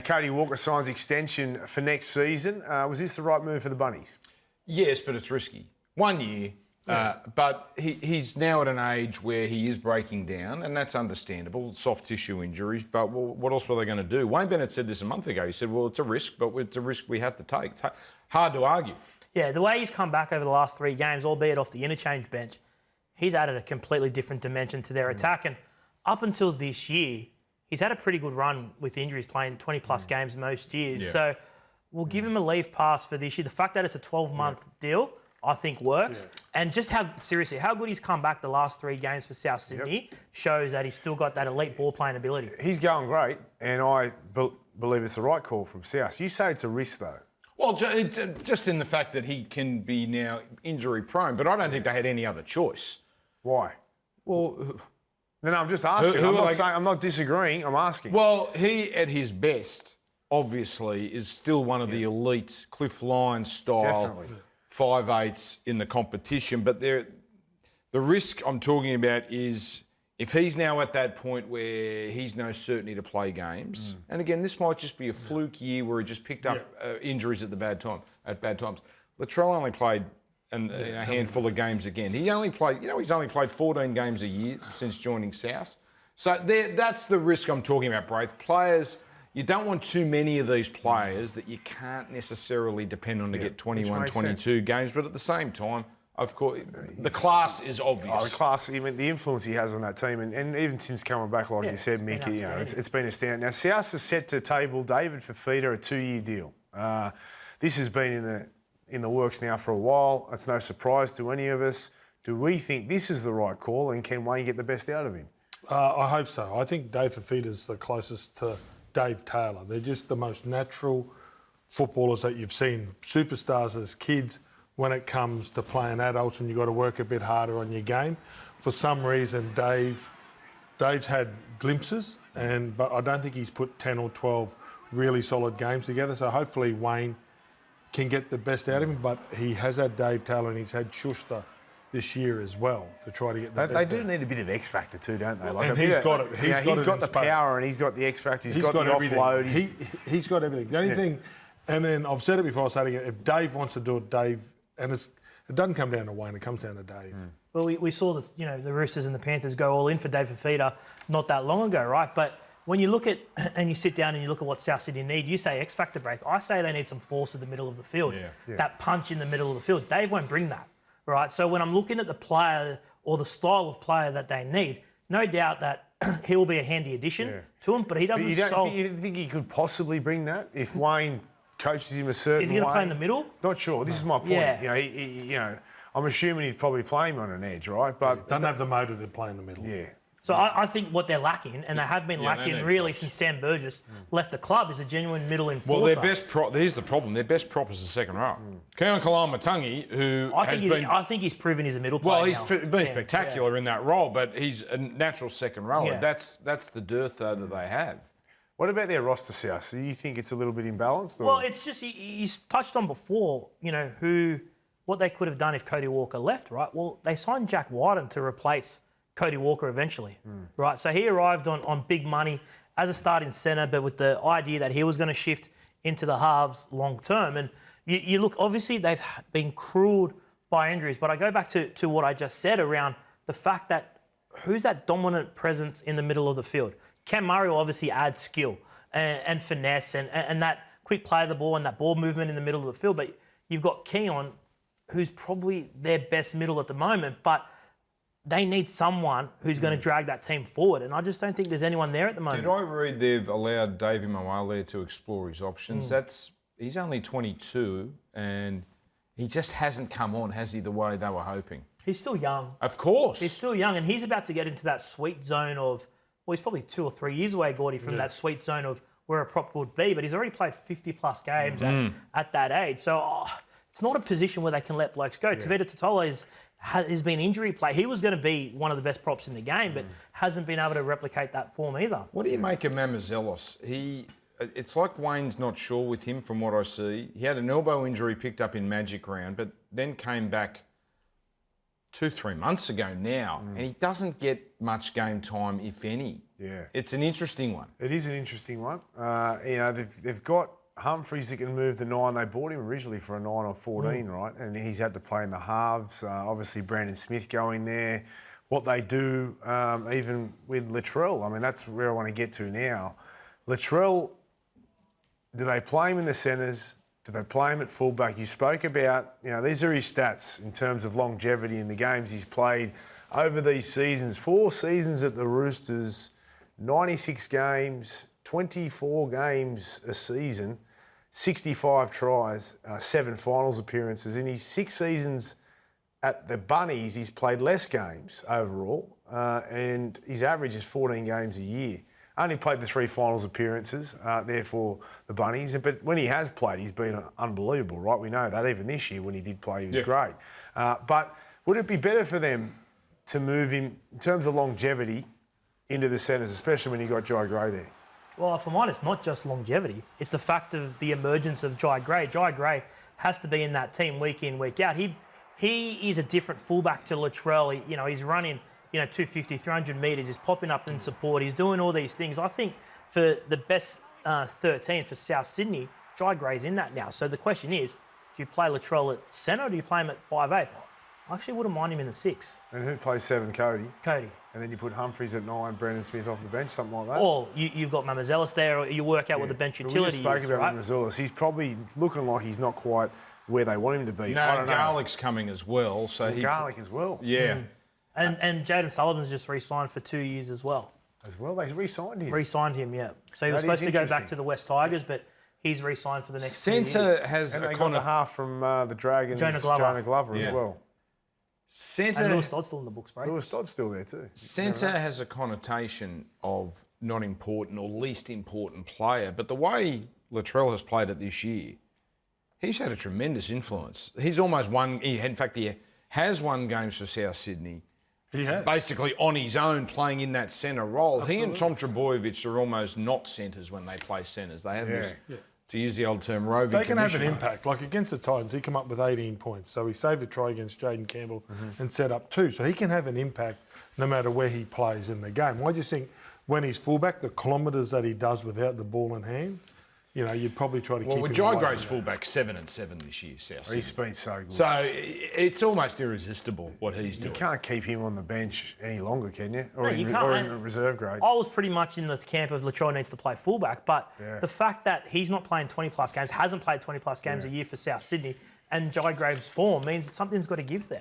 Cody Walker signs extension for next season. Was this the right move for the Bunnies? Yes, but it's risky. 1 year. But he's now at an age where he is breaking down, and that's understandable, soft tissue injuries. But what else were they going to do? Wayne Bennett said this a month ago. He said, well, it's a risk, but it's a risk we have to take. Hard to argue. Yeah, the way he's come back over the last 3 games, albeit off the interchange bench, he's added a completely different dimension to their attack. And up until this year, he's had a pretty good run with injuries, playing 20-plus games most years. Yeah. So we'll give him a leave pass for this year. The fact that it's a 12-month deal, I think works. Yeah. And just how good he's come back the last 3 games for South Sydney shows that he's still got that elite ball playing ability. He's going great, and I believe it's the right call from South. You say it's a risk, though. Well, just in the fact that he can be now injury prone, but I don't think they had any other choice. Why? Well, no, I'm just asking. I'm not disagreeing. I'm asking. Well, he at his best, obviously, is still one of the elite Cliff Lyons style 5'8" in the competition. But the risk I'm talking about is if he's now at that point where he's no certainty to play games, and again, this might just be a fluke year where he just picked up injuries at bad times. Latrell only played a handful of games again. He's only played 14 games a year since joining South. So that's the risk I'm talking about, Braith. Players, you don't want too many of these players that you can't necessarily depend on to get 21, 22 games, but at the same time, of course, the class is obvious. Oh, the class, I mean, the influence he has on that team, and even since coming back, like you said, Mick, it's been a standout. Now, South is set to table David Fifita a 2-year deal. This has been in the works now for a while. It's no surprise to any of us. Do we think this is the right call, and can Wayne get the best out of him? I hope so. I think Dave Fifita's the closest to Dave Taylor. They're just the most natural footballers that you've seen. Superstars as kids. When it comes to playing adults and you've got to work a bit harder on your game. For some reason, Dave's had glimpses, but I don't think he's put 10 or 12 really solid games together. So hopefully Wayne can get the best out of him, but he has had Dave Taylor and he's had Schuster this year as well to try to get the best. They do need a bit of X factor too, don't they? Like, and he's got it. He's got the power and he's got the X factor. He's got the offload. He's got everything. The only thing, and then I've said it before, I'll say it again, if Dave wants to do it, Dave, and it doesn't come down to Wayne, it comes down to Dave. Well, we saw the Roosters and the Panthers go all in for Dave Fifita not that long ago, right? But when you look at and you sit down and you look at what South Sydney need, you say X factor, Braith. I say they need some force in the middle of the field. That punch in the middle of the field. Dave won't bring that, right? So when I'm looking at the player or the style of player that they need, no doubt that he will be a handy addition to them, but he doesn't solve... You think he could possibly bring that if Wayne coaches him a certain way? Is he going to play in the middle? Not sure. This is my point. Yeah. I'm assuming he'd probably play him on an edge, right? But don't have the motor to play in the middle. Yeah. So I think what they're lacking, and they have been lacking really since Sam Burgess left the club, is a genuine middle enforcer. Well, their best prop, here's the problem, their best prop is the second row. Keon Kalamatangi, who I think he's proven he's a middle player. Well, he's been spectacular in that role, but he's a natural second rower. Yeah. That's the dearth, though, that they have. What about their roster, South? So you think it's a little bit imbalanced? Or? Well, it's just, he's touched on before, what they could have done if Cody Walker left, right? Well, they signed Jack Wyden to replace Cody Walker eventually, right? So he arrived on big money as a starting centre, but with the idea that he was going to shift into the halves long term. And you look, obviously they've been cruelled by injuries, but I go back to what I just said around the fact that who's that dominant presence in the middle of the field? Cam Murray will obviously add skill and finesse and that quick play of the ball and that ball movement in the middle of the field, but you've got Keon, who's probably their best middle at the moment, but they need someone who's going to drag that team forward, and I just don't think there's anyone there at the moment. Did I read they've allowed Davey Moale to explore his options? He's only 22, and he just hasn't come on, has he, the way they were hoping? He's still young. Of course. He's still young, and he's about to get into that sweet zone of, well, he's probably 2 or 3 years away, Gordy, from that sweet zone of where a prop would be, but he's already played 50-plus games at that age. So it's not a position where they can let blokes go. Tevita Totola has been injury play. He was going to be one of the best props in the game, but hasn't been able to replicate that form either. What do you make of Mamazelos? It's like Wayne's not sure with him from what I see. He had an elbow injury picked up in Magic Round, but then came back 2-3 months ago now, and he doesn't get much game time, if any. Yeah. It's an interesting one. It is an interesting one. They've got Humphreys that can move the 9. They bought him originally for a 9 or 14, right? And he's had to play in the halves. Obviously, Brandon Smith going there. What they do, even with Latrell, I mean, that's where I want to get to now. Latrell, do they play him in the centres? Do they play him at fullback? You spoke about, these are his stats in terms of longevity in the games he's played over these seasons. 4 seasons at the Roosters, 96 games, 24 games a season, 65 tries, 7 finals appearances. In his 6 seasons at the Bunnies, he's played less games overall, and his average is 14 games a year. Only played the 3 finals appearances, therefore the Bunnies. But when he has played, he's been unbelievable, right? We know that. Even this year, when he did play, he was great. But would it be better for them to move him, in terms of longevity, into the centres, especially when you got Jai Gray there? Well, if I'm honest, not just longevity. It's the fact of the emergence of Jai Gray. Jai Gray has to be in that team week in, week out. He is a different fullback to Latrell. He's running 250, 300 metres. He's popping up in support. He's doing all these things. I think for the best 13 for South Sydney, Jai Gray's in that now. So the question is, do you play Latrell at centre or do you play him at 5'8"? I actually wouldn't mind him in the 6. And who plays 7? Cody. Cody. And then you put Humphreys at 9, Brandon Smith off the bench, something like that. Or you've got Mamazelis there, or you work out what the bench utility is, We just spoke about right? Mamazelis. He's probably looking like he's not quite where they want him to be. I No, don't know. Garlick's coming as well. So Garlick as well. Yeah. And Jaden Sullivan's just re-signed for 2 years as well. As well, they re-signed him. Re-signed him, yeah. So he was That supposed is to go back interesting. to the West Tigers, but he's re-signed for the next 2 years. Centre has And a they got the connotation. half from the Dragons, Jonah Glover. as Yeah. well. Centre And Lewis Dodd's still in the books, bro. Lewis Dodd's still there too. Centre has a connotation of not important or least important player, but the way Latrell has played it this year, he's had a tremendous influence. He's almost won. In fact, he has won games for South Sydney. He has. Basically on his own, playing in that centre role. He and Tom Trebojevic are almost not centres when they play centres. They have this, to use the old term, roving They can have an commissioner. impact. Like against the Titans, he came up with 18 points. So he saved a try against Jaden Campbell and set up 2. So he can have an impact no matter where he plays in the game. I just think when he's fullback, the kilometres that he does without the ball in hand, you'd probably try to keep him Well, with Jai away Gray's from that. fullback 7 and 7 this year, South Sydney. He's been so good. So it's almost irresistible what he's You doing. can't keep him on the bench any longer, can you? Or, No, in, you or can't. in a reserve grade. I was pretty much in the camp of Latrell needs to play fullback, but the fact that he's not playing 20-plus games, hasn't played 20-plus games a year for South Sydney, and Jai Graves' form means that something's got to give there.